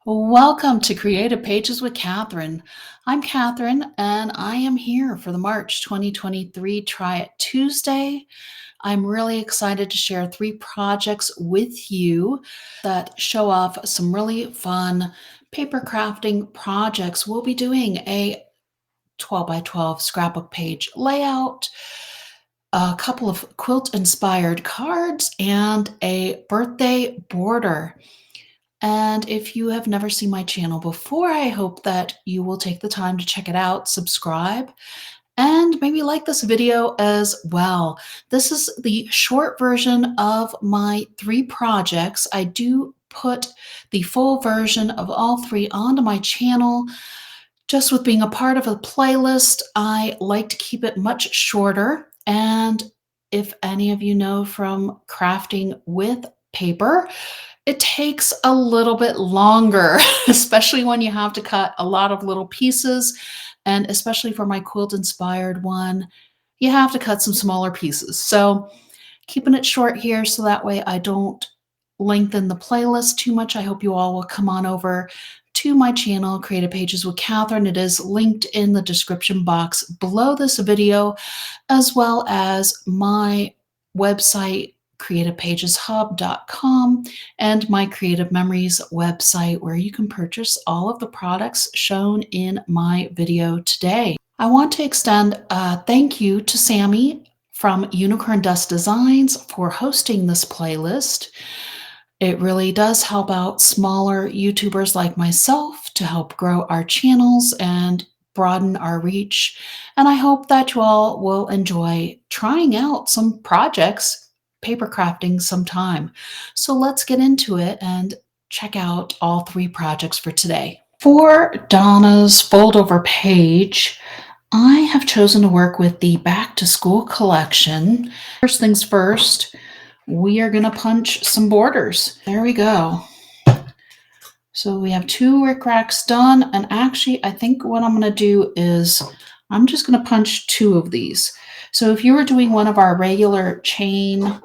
Welcome to Creative Pages with Catherine. I'm Catherine, and I am here for the March 2023 Try It Tuesday. I'm really excited to share 3 projects with you that show off some really fun paper crafting projects. We'll be doing a 12 by 12 scrapbook page layout, a couple of quilt-inspired cards, and a birthday border. And if you have never seen my channel before, I hope that you will take the time to check it out, subscribe, and maybe like this video as well. This is the short version of my 3 projects. I do put the full version of all 3 onto my channel. Just with being a part of a playlist, I like to keep it much shorter. And if any of you know from crafting with paper, it takes a little bit longer, especially when you have to cut a lot of little pieces. And especially for my quilt-inspired one, you have to cut some smaller pieces. So keeping it short here so that way I don't lengthen the playlist too much. I hope you all will come on over to my channel, Creative Pages with Catherine. It is linked in the description box below this video, as well as my website, creativepageshub.com, and my Creative Memories website, where you can purchase all of the products shown in my video today. I want to extend a thank you to Sammie from Unicorn Dust Designs for hosting this playlist. It really does help out smaller YouTubers like myself to help grow our channels and broaden our reach. And I hope that you all will enjoy trying out some projects, paper crafting sometime. So let's get into it and check out all 3 projects for today. For Donna's fold over page, I have chosen to work with the Back to School collection. First things first, we are going to punch some borders. There we go. So we have 2 rickracs done, and actually I think what I'm going to do is I'm just going to punch 2 of these. So if you were doing one of our regular chain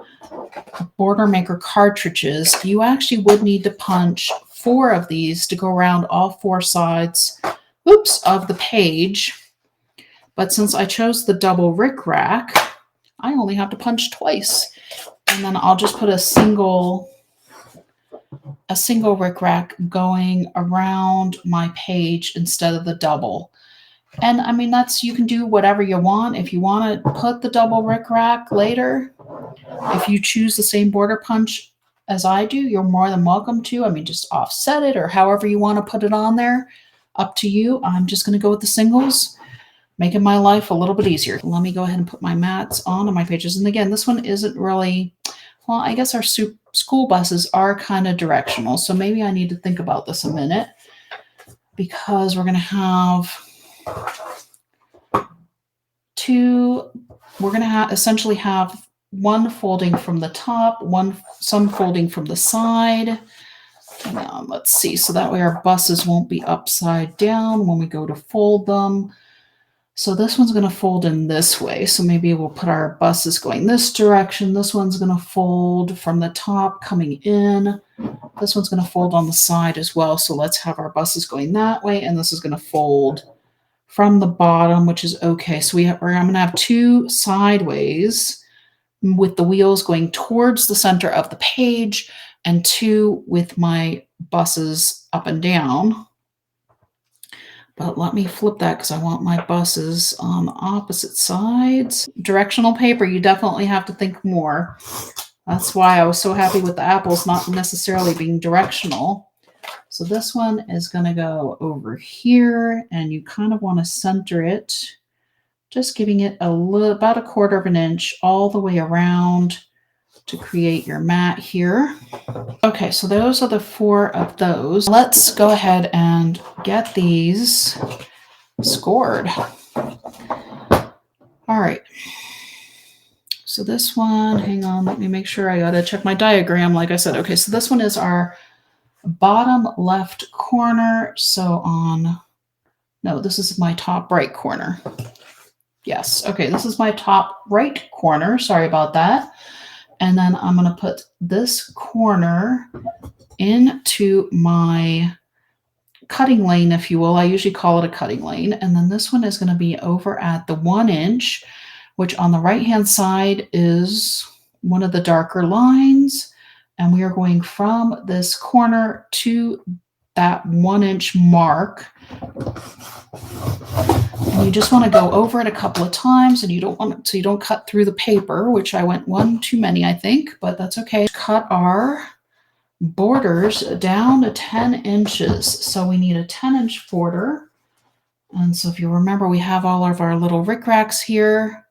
border maker cartridges, you actually would need to punch 4 of these to go around all 4 sides, of the page. But since I chose the double rickrack, I only have to punch twice. And then I'll just put a single rickrack going around my page instead of the double. And I mean, you can do whatever you want. If you want to put the double rickrack later, if you choose the same border punch as I do, you're more than welcome to. I mean, just offset it or however you want to put it on there. Up to you. I'm just going to go with the singles, making my life a little bit easier. Let me go ahead and put my mats on my pages. And again, this one isn't really, well, I guess our school buses are kind of directional. So maybe I need to think about this a minute, because we're going to have essentially have one folding from the top, some folding from the side. Now, let's see. So that way our buses won't be upside down when we go to fold them. So this one's going to fold in this way. So maybe we'll put our buses going this direction. This one's going to fold from the top coming in. This one's going to fold on the side as well. So let's have our buses going that way. And this is going to fold from the bottom, which is okay. So I'm going to have 2 sideways with the wheels going towards the center of the page, and 2 with my buses up and down. But let me flip that because I want my buses on the opposite sides. Directional paper, you definitely have to think more. That's why I was so happy with the apples not necessarily being directional. So this one is going to go over here, and you kind of want to center it, just giving it about 1/4 of an inch all the way around to create your mat here. Okay, so those are the 4 of those. Let's go ahead and get these scored. All right. So this one, hang on, let me make sure. I got to check my diagram, like I said. Okay, so this one is our bottom left corner. So this is my top right corner. Yes, okay, this is my top right corner. Sorry about that. And then I'm going to put this corner into my cutting lane, if you will. I usually call it a cutting lane. And then this one is going to be over at the 1 inch, which on the right-hand side is one of the darker lines. And we are going from this corner to that 1 inch mark. And you just want to go over it a couple of times, and you don't want it, so you don't cut through the paper, which I went one too many, I think, but that's okay. Cut our borders down to 10 inches. So we need a 10-inch border. And so if you remember, we have all of our little rickracs here.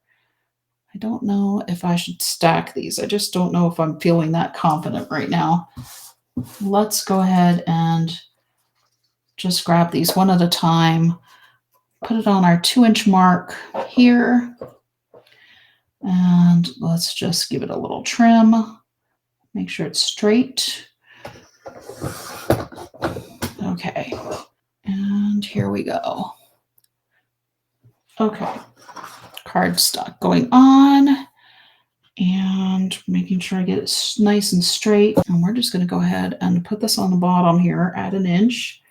I don't know if I should stack these. I just don't know if I'm feeling that confident right now. Let's go ahead and just grab these one at a time. Put it on our 2-inch mark here. And let's just give it a little trim. Make sure it's straight. Okay. And here we go. Okay. Cardstock going on and making sure I get it nice and straight. And we're just going to go ahead and put this on the bottom here at 1 inch.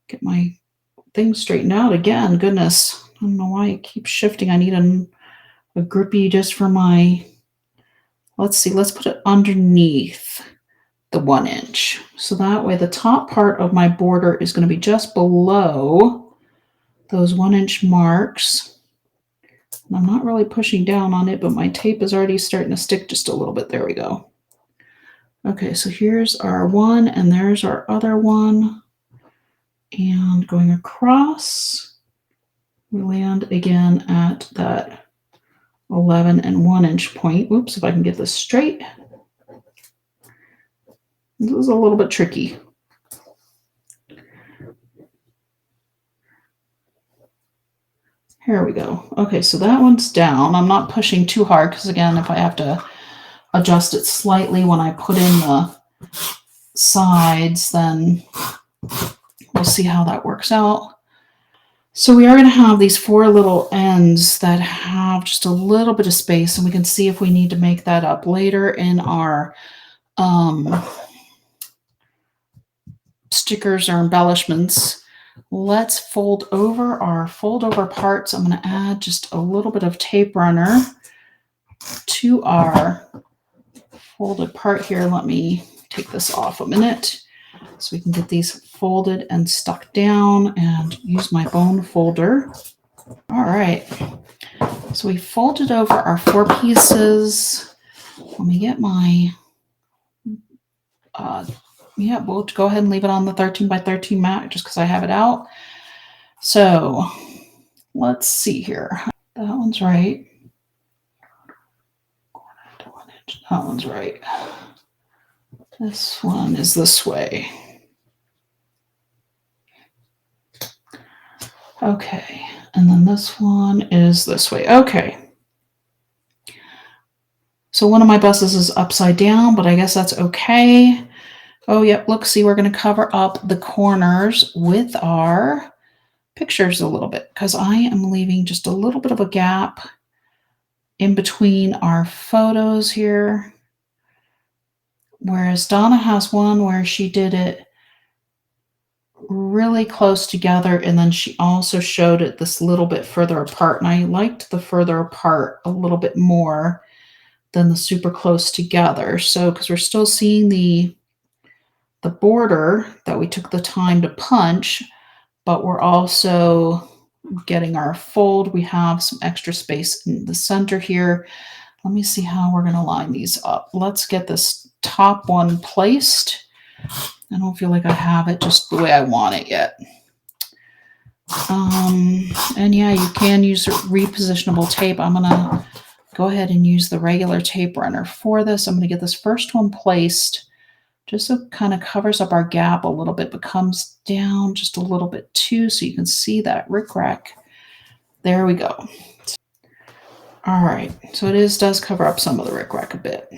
Get my thing straightened out again. Goodness, I don't know why it keeps shifting. I need a grippy just for my, let's see, let's put it underneath the 1 inch. So that way the top part of my border is going to be just below those 1 inch marks. And I'm not really pushing down on it, but my tape is already starting to stick just a little bit. There we go. Okay, so here's our one, and there's our other one. And going across, we land again at that 11 and 1 inch point. Oops, if I can get this straight. This is a little bit tricky. Here we go. Okay, so that one's down. I'm not pushing too hard because, again, if I have to adjust it slightly when I put in the sides, then we'll see how that works out. So we are going to have these 4 little ends that have just a little bit of space, and we can see if we need to make that up later in our stickers or embellishments. Let's fold over our fold over parts. I'm going to add just a little bit of tape runner to our folded part here. Let me take this off a minute so we can get these folded and stuck down and use my bone folder. All right. So we folded over our 4 pieces. Let me get my, we'll go ahead and leave it on the 13 by 13 mat just because I have it out. So let's see here. That one's right. That one's right. This one is this way. Okay, and then this one is this way. Okay. So one of my buses is upside down, but I guess that's okay. Oh, yep, look, see, we're going to cover up the corners with our pictures a little bit because I am leaving just a little bit of a gap in between our photos here. Whereas Donna has one where she did it really close together, and then she also showed it this little bit further apart, and I liked the further apart a little bit more than the super close together. So because we're still seeing the border that we took the time to punch, but we're also getting our fold. We have some extra space in the center here. Let me see how we're going to line these up. Let's get this top one placed. I don't feel like I have it just the way I want it yet. And yeah, you can use repositionable tape. I'm going to go ahead and use the regular tape runner for this. I'm going to get this first one placed just so it kind of covers up our gap a little bit, but comes down just a little bit too, so you can see that rickrack. There we go. All right, so it does cover up some of the rickrack a bit.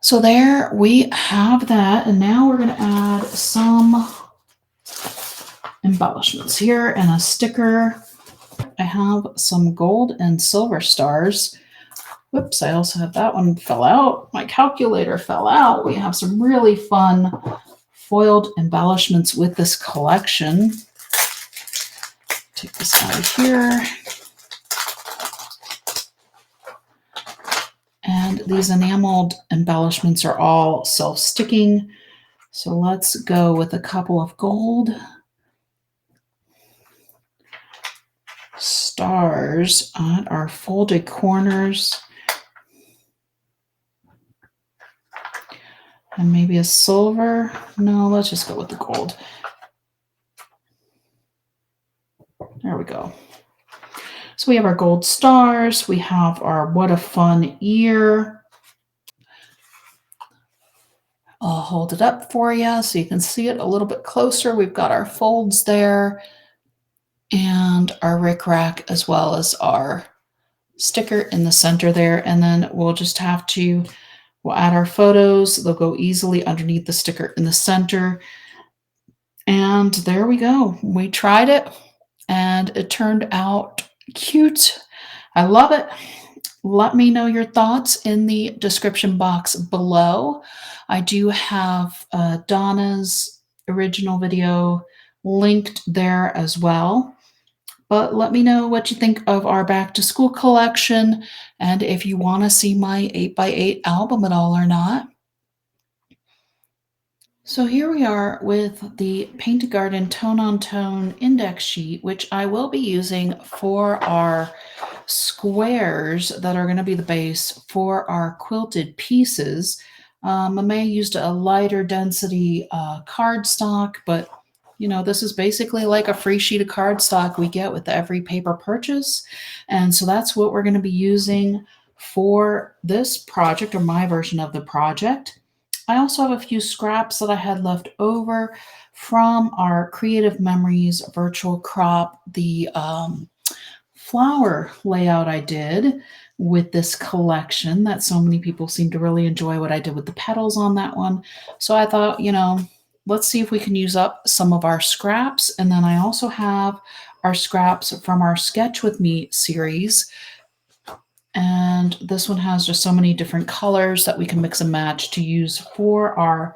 So there we have that, and now we're going to add some embellishments here and a sticker. I have some gold and silver stars. Whoops, I also have that one fell out. My calculator fell out. We have some really fun foiled embellishments with this collection. Take this out of here. And these enameled embellishments are all self-sticking. So let's go with a couple of gold stars on our folded corners. And maybe a silver. No, let's just go with the gold. There we go. So we have our gold stars. We have our what a fun ear. I'll hold it up for you so you can see it a little bit closer. We've got our folds there and our rickrack as well as our sticker in the center there. And then we'll just have to, we'll add our photos. They'll go easily underneath the sticker in the center. And there we go. We tried it and it turned out cute. I love it. Let me know your thoughts in the description box below. I do have Donna's original video linked there as well. But let me know what you think of our back to school collection and if you want to see my 8x8 album at all or not. So here we are with the Painted Garden Tone on Tone index sheet, which I will be using for our squares that are going to be the base for our quilted pieces. MayMay used a lighter density cardstock, but you know, this is basically like a free sheet of cardstock we get with every paper purchase. And so that's what we're going to be using for this project, or my version of the project. I also have a few scraps that I had left over from our Creative Memories virtual crop, the flower layout I did with this collection that so many people seem to really enjoy what I did with the petals on that one. So I thought, you know, let's see if we can use up some of our scraps. And then I also have our scraps from our Sketch With Me series. And this one has just so many different colors that we can mix and match to use for our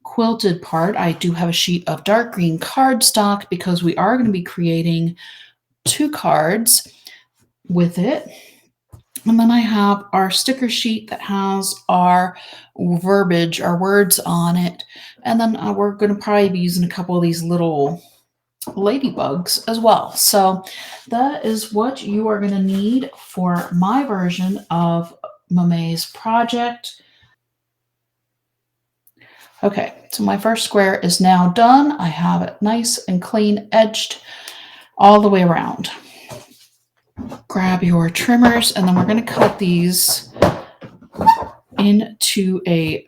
quilted part. I do have a sheet of dark green cardstock because we are going to be creating 2 cards with it. And then I have our sticker sheet that has our verbiage, our words on it. And then we're going to probably be using a couple of these little ladybugs as well. So that is what you are going to need for my version of MayMay's project. Okay, so my first square is now done. I have it nice and clean edged all the way around. Grab your trimmers, and then we're going to cut these into a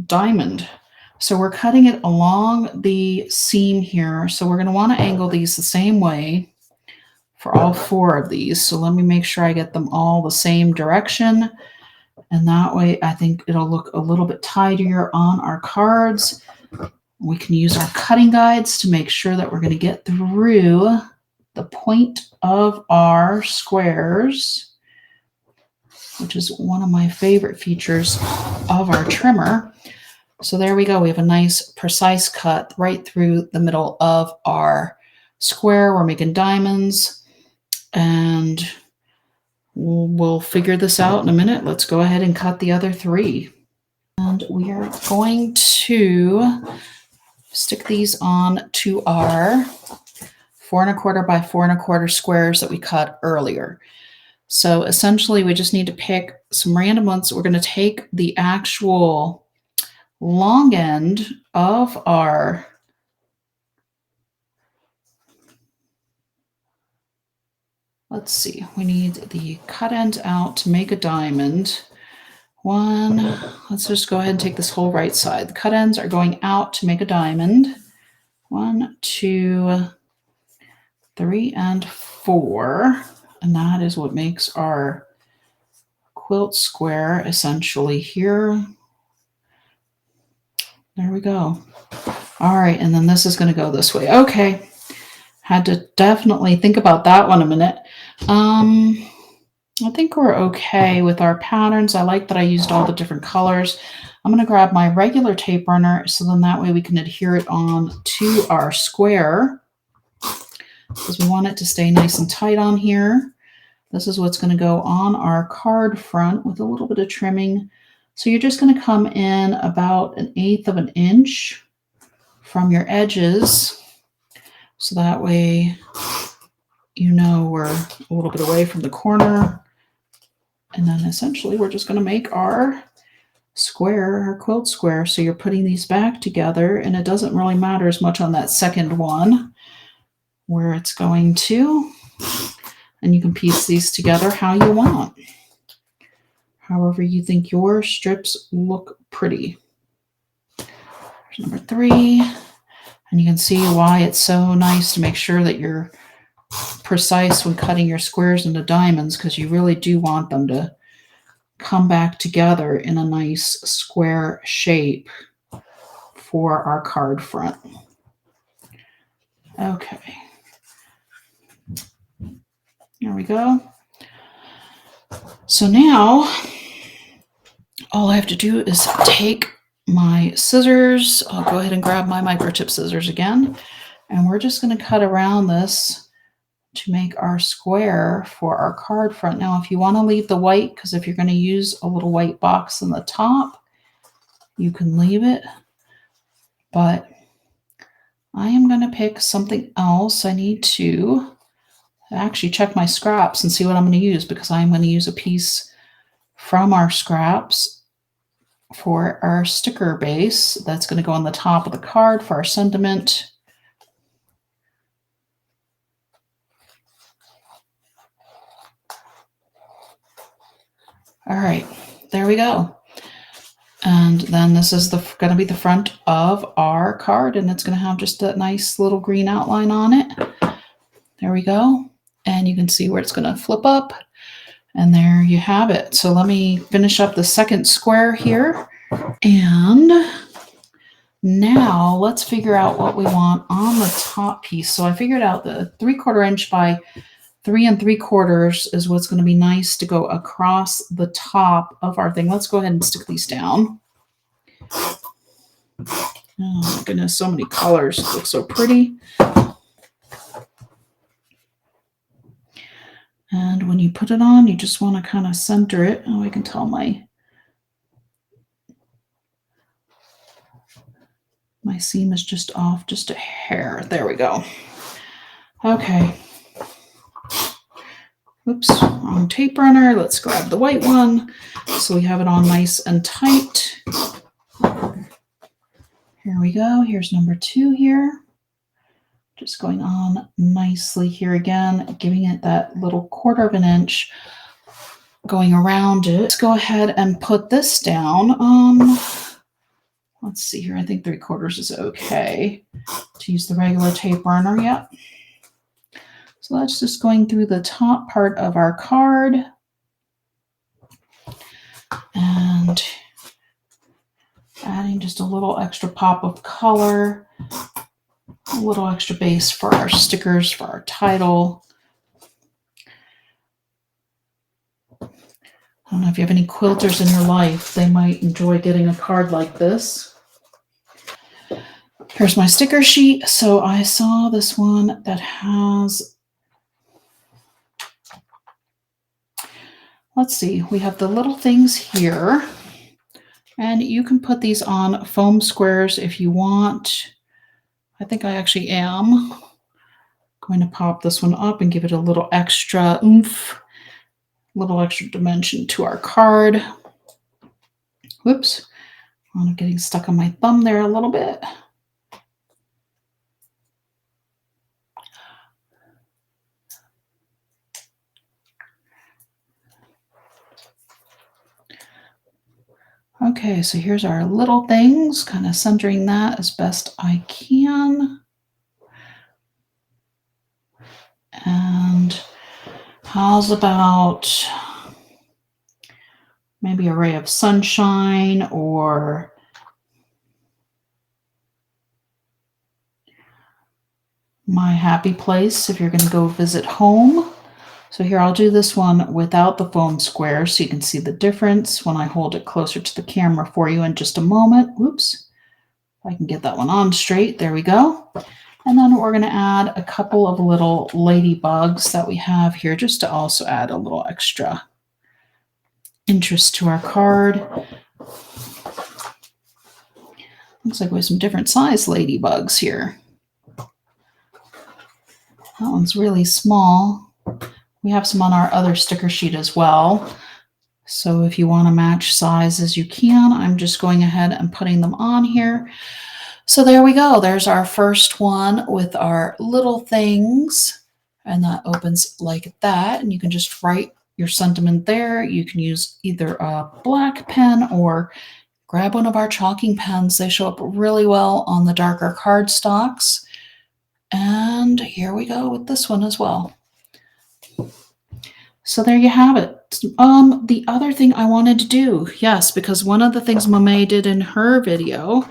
diamond. So we're cutting it along the seam here. So we're going to want to angle these the same way for all 4 of these. So let me make sure I get them all the same direction. And that way I think it'll look a little bit tidier on our cards. We can use our cutting guides to make sure that we're going to get through the point of our squares, which is one of my favorite features of our trimmer. So there we go. We have a nice precise cut right through the middle of our square. We're making diamonds, and we'll figure this out in a minute. Let's go ahead and cut the other 3. And we are going to stick these on to our 4 1/4 by 4 1/4 squares that we cut earlier. So essentially we just need to pick some random ones. We're going to take the actual long end of our let's see, we need the cut end out to make a diamond. Let's just go ahead and take this whole right side. The cut ends are going out to make a diamond. 1, 2, 3, and 4. And that is what makes our quilt square essentially here. There we go. All right, and then this is going to go this way. Okay, had to definitely think about that one a minute. I think we're okay with our patterns. I like that I used all the different colors. I'm going to grab my regular tape runner so then that way we can adhere it on to our square because we want it to stay nice and tight on here. This is what's going to go on our card front with a little bit of trimming. So you're just going to come in about 1/8 of an inch from your edges. So that way, you know, we're a little bit away from the corner. And then essentially we're just going to make our square, our quilt square. So you're putting these back together and it doesn't really matter as much on that second one where it's going to. And you can piece these together how you want. However you think your strips look pretty. There's number 3. And you can see why it's so nice to make sure that you're precise when cutting your squares into diamonds because you really do want them to come back together in a nice square shape for our card front. Okay. There we go. So now all I have to do is take my scissors. I'll go ahead and grab my microchip scissors again. And we're just going to cut around this to make our square for our card front. Now, if you want to leave the white, because if you're going to use a little white box in the top, you can leave it. But I am going to pick something else. I need to actually check my scraps and see what I'm going to use because I'm going to use a piece from our scraps for our sticker base. That's going to go on the top of the card for our sentiment. All right, there we go. And then this is going to be the front of our card, and it's going to have just a nice little green outline on it. There we go. And you can see where it's going to flip up. And there you have it. So let me finish up the second square here. And now let's figure out what we want on the top piece. So I figured out the 3/4 inch by 3 3/4 is what's going to be nice to go across the top of our thing. Let's go ahead and stick these down. Oh my goodness, so many colors. It looks so pretty. And when you put it on, you just want to kind of center it. Oh, I can tell my seam is just off just a hair. There we go. Okay. Oops, wrong tape runner. Let's grab the white one so we have it on nice and tight. Here we go. Here's number 2 here. Just going on nicely here again, giving it that little 1/4 of an inch going around it. Let's go ahead and put this down. Let's see here. I think 3/4 is okay to use the regular tape runner. Yep. So that's just going through the top part of our card. And adding just a little extra pop of color, a little extra base for our stickers, for our title. I don't know if you have any quilters in your life, they might enjoy getting a card like this. Here's my sticker sheet. So I saw this one that has, let's see, we have the little things here. And you can put these on foam squares if you want. I think I actually am going to pop this one up and give it a little extra oomph, little extra dimension to our card. Whoops, I'm getting stuck on my thumb there a little bit. Okay, so here's our little things, kind of centering that as best I can. And how's about maybe a ray of sunshine or my happy place if you're going to go visit home. So here, I'll do this one without the foam square so you can see the difference when I hold it closer to the camera for you in just a moment. Whoops. If I can get that one on straight. There we go. And then we're going to add a couple of little ladybugs that we have here just to also add a little extra interest to our card. Looks like we have some different size ladybugs here. That one's really small. We have some on our other sticker sheet as well. So if you want to match sizes, you can. I'm just going ahead and putting them on here. So there we go. There's our first one with our little things. And that opens like that. And you can just write your sentiment there. You can use either a black pen or grab one of our chalking pens. They show up really well on the darker cardstocks. And here we go with this one as well. So there you have it. The other thing I wanted to do, yes, because one of the things MayMay did in her video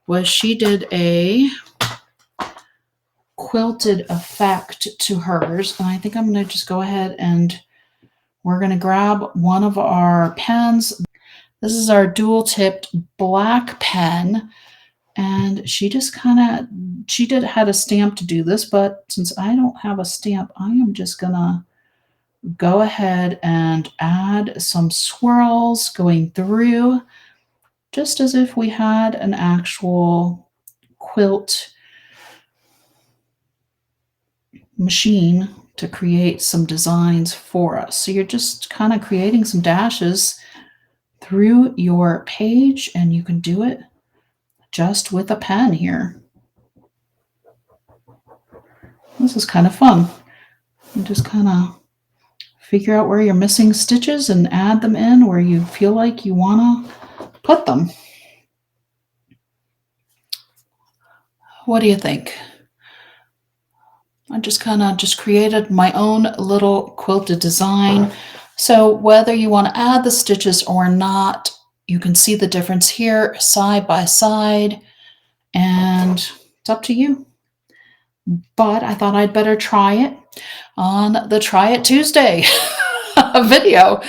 was she did a quilted effect to hers. And I think I'm going to just go ahead and we're going to grab one of our pens. This is our dual-tipped black pen. And she just had a stamp to do this, but since I don't have a stamp, I am just going to go ahead and add some swirls going through, just as if we had an actual quilt machine to create some designs for us. So you're just kind of creating some dashes through your page, and you can do it just with a pen here. This is kind of fun. You just kind of figure out where you're missing stitches and add them in where you feel like you want to put them. What do you think? I just created my own little quilted design. So whether you want to add the stitches or not, you can see the difference here side by side, and it's up to you. But I thought I'd better try it on the Try It Tuesday video.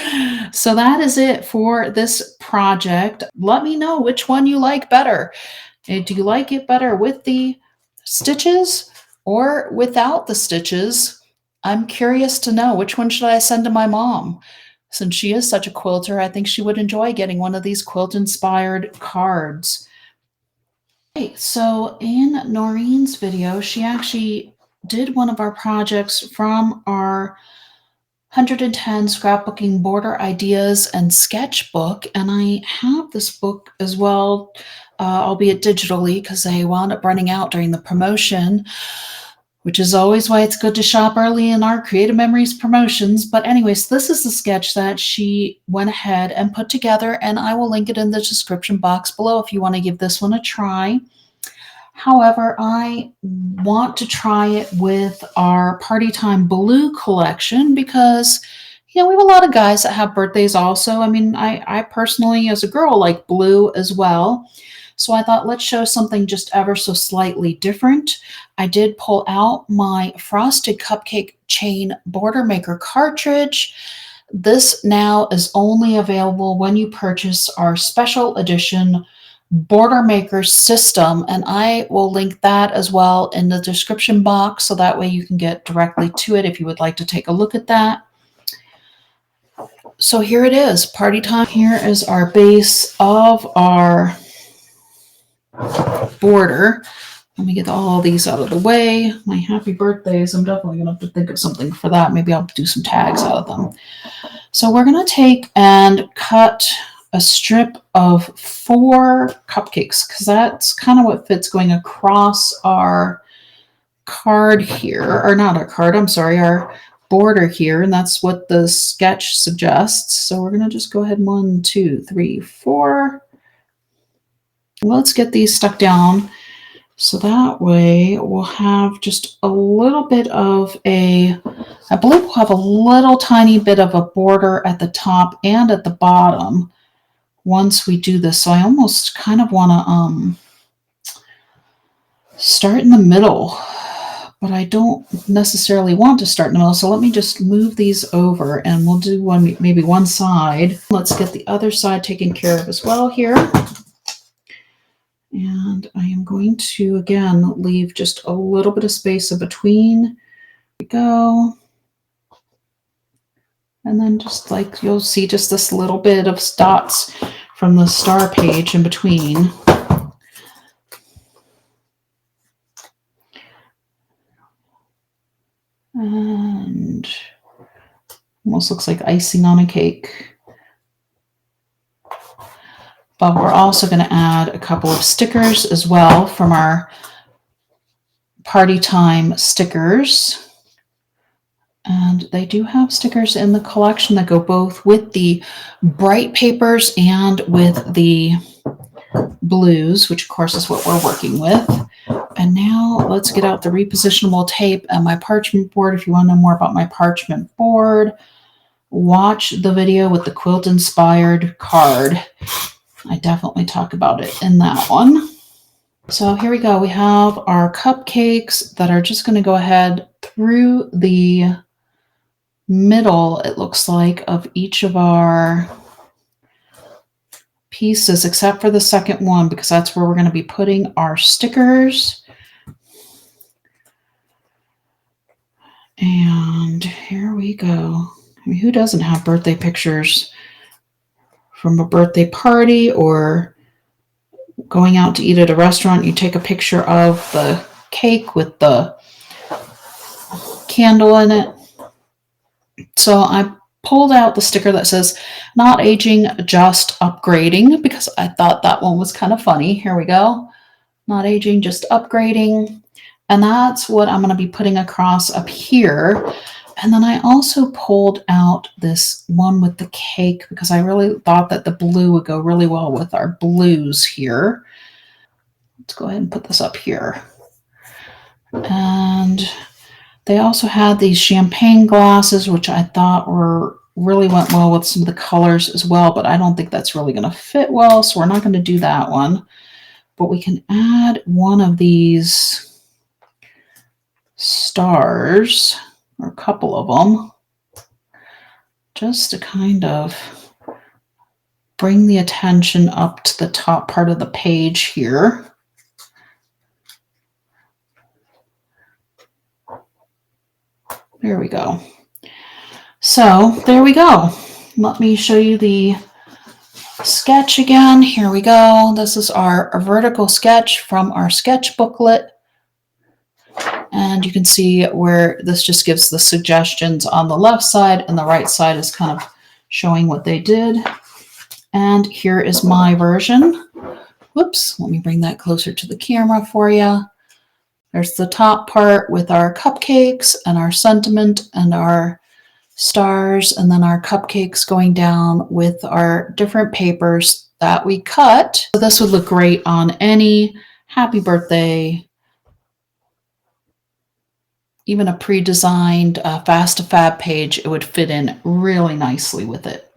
So that is it for this project. Let me know which one you like better. Do you like it better with the stitches or without the stitches? I'm curious to know, which one should I send to my mom? Since she is such a quilter, I think she would enjoy getting one of these quilt-inspired cards. Okay, so in Noreen's video, she actually did one of our projects from our 110 Scrapbooking Border Ideas and Sketchbook, and I have this book as well, albeit digitally, because they wound up running out during the promotion, which is always why it's good to shop early in our Creative Memories promotions. But anyways, this is the sketch that she went ahead and put together, and I will link it in the description box below if you want to give this one a try. However, I want to try it with our Party Time Blue collection because, we have a lot of guys that have birthdays also. I mean, I personally, as a girl, like blue as well. So I thought, let's show something just ever so slightly different. I did pull out my Frosted Cupcake Chain Border Maker cartridge. This now is only available when you purchase our special edition Border Maker system, and I will link that as well in the description box, so that way you can get directly to it if you would like to take a look at that. So here it is, Party Time. Here is our base of our border. Let me get all these out of the way. My happy birthdays, I'm definitely going to have to think of something for that. Maybe I'll do some tags out of them. So we're going to take and cut a strip of 4 cupcakes, because that's kind of what fits going across our card here, or not our card, I'm sorry, our border here, and that's what the sketch suggests. So we're going to just go ahead, 1, 2, 3, 4. Let's get these stuck down so that way we'll have just a little bit of I believe we'll have a little tiny bit of a border at the top and at the bottom once we do this. So I almost kind of want to start in the middle, but I don't necessarily want to start in the middle. So let me just move these over and we'll do one, maybe one side. Let's get the other side taken care of as well here. And I am going to, again, leave just a little bit of space in between. There we go. And then just like you'll see just this little bit of dots from the star page in between. And almost looks like icing on a cake. But we're also going to add a couple of stickers as well from our party time stickers. And they do have stickers in the collection that go both with the bright papers and with the blues, which of course is what we're working with. And now let's get out the repositionable tape and my parchment board. If you want to know more about my parchment board, watch the video with the quilt-inspired card. I definitely talk about it in that one. So here we go. We have our cupcakes that are just going to go ahead through the middle, it looks like, of each of our pieces, except for the second one, because that's where we're going to be putting our stickers. And here we go. I mean, who doesn't have birthday pictures from a birthday party or going out to eat at a restaurant? You take a picture of the cake with the candle in it. So I pulled out the sticker that says not aging, just upgrading, because I thought that one was kind of funny. Here we go. Not aging, just upgrading. And that's what I'm going to be putting across up here. And then I also pulled out this one with the cake because I really thought that the blue would go really well with our blues here. Let's go ahead and put this up here. And they also had these champagne glasses, which I thought really went well with some of the colors as well, but I don't think that's really going to fit well, so we're not going to do that one. But we can add one of these stars, or a couple of them, just to kind of bring the attention up to the top part of the page here. There we go. So there we go. Let me show you the sketch again. Here we go. This is our vertical sketch from our sketch booklet. And you can see where this just gives the suggestions on the left side, and the right side is kind of showing what they did. And here is my version. Whoops, let me bring that closer to the camera for you. There's the top part with our cupcakes and our sentiment and our stars, and then our cupcakes going down with our different papers that we cut. So this would look great on any happy birthday, even a pre-designed Fast to Fab page. It would fit in really nicely with it.